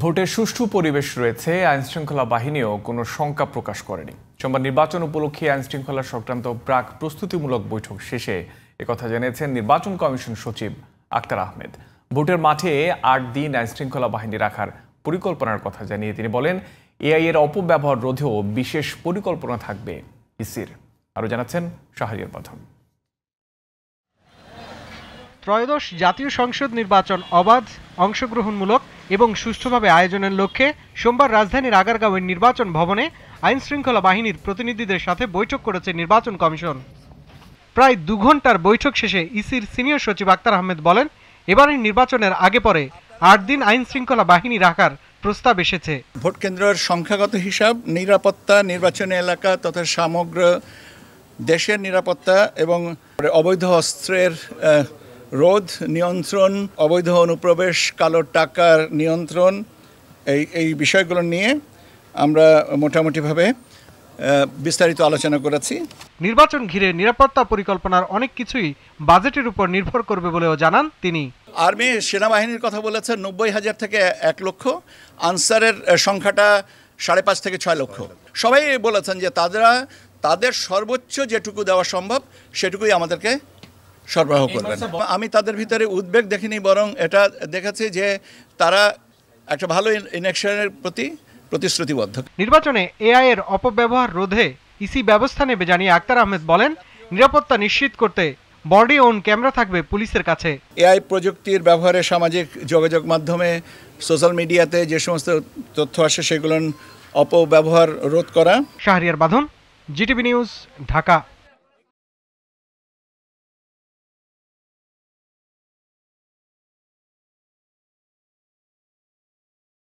ভোটের সুষ্ঠু পরিবেশ রয়েছে, আইনশৃঙ্খলা বাহিনীও কোনো শঙ্কা প্রকাশ করেনি। সোমবার নির্বাচন উপলক্ষে আইনশৃঙ্খলা সংক্রান্ত প্রাক প্রস্তুতিমূলক বৈঠক শেষে একথা জানিয়েছেন নির্বাচন কমিশন সচিব আক্তার আহমেদ। ভোটের মাঠে ৮ দিন আইনশৃঙ্খলা বাহিনী রাখার পরিকল্পনার কথা জানিয়ে তিনি বলেন, এআই এর অপব্যবহার রোধেও বিশেষ পরিকল্পনা থাকবে ইসির। আরও জানাচ্ছেন শাহরিয়ার বাঁধন। ত্রয়োদশ জাতীয় সংসদ নির্বাচন অবাধ, অংশগ্রহণমূলক এবং সুষ্ঠুভাবে আয়োজনের লক্ষ্যে সোমবার রাজধানীর আগারগাঁওয়ের নির্বাচন ভবনে আইনশৃঙ্খলা বাহিনীর প্রতিনিধিদের সাথে বৈঠক করেছে নির্বাচন কমিশন। প্রায় ২ ঘন্টার বৈঠক শেষে ইসির সিনিয়র সচিব আক্তার আহমেদ বলেন, এবারের নির্বাচনের আগে পরে ৮ দিন আইনশৃঙ্খলা বাহিনী রাখার প্রস্তাব এসেছে। ভোট কেন্দ্রের সংখ্যাগত হিসাব, নিরাপত্তা, নির্বাচনী এলাকা তথা সমগ্র দেশের নিরাপত্তা এবং অবৈধ অস্ত্রের রোধ, নিয়ন্ত্রণ, অবৈধ অনুপ্রবেশ, কালো টাকার নিয়ন্ত্রণ, এই বিষয়গুলো নিয়ে আমরা মোটামুটিভাবে বিস্তারিত আলোচনা করেছি। নির্বাচন ঘিরে নিরাপত্তা পরিকল্পনার অনেক কিছুই বাজেটের উপর নির্ভর করবে বলেও জানান তিনি। আর্মি সেনাবাহিনীর কথা বলেছে ৯০,০০০ থেকে ১ লক্ষ, আনসারের সংখ্যাটা ৫.৫ থেকে ৬ লক্ষ। সবাই বলেছেন যে তাদের সর্বোচ্চ যেটুকু দেওয়া সম্ভব সেটুকুই আমাদেরকে সরবরাহ করবেন। আমি তাদের ভিতরে উদ্বেগ দেখিনি, বরং এটা দেখেছি যে তারা একটা ভালো ইলেকশনের প্রতি প্রতিশ্রুতিবদ্ধ। নির্বাচনে এআই এর অপব্যবহার রোধে ইসি ব্যবস্থা নেবে জানিয়ে আক্তার আহমেদ বলেন, নিরাপত্তা নিশ্চিত করতে বডি অন ক্যামেরা থাকবে পুলিশের কাছে। এআই প্রযুক্তির ব্যবহারে সামাজিক যোগাযোগ মাধ্যমে, সোশ্যাল মিডিয়াতে যে সমস্ত তথ্য আসে সেগুলোর অপব্যবহার রোধ করা। শাহরিয়ার বাঁধন, জিটিভি নিউজ, ঢাকা।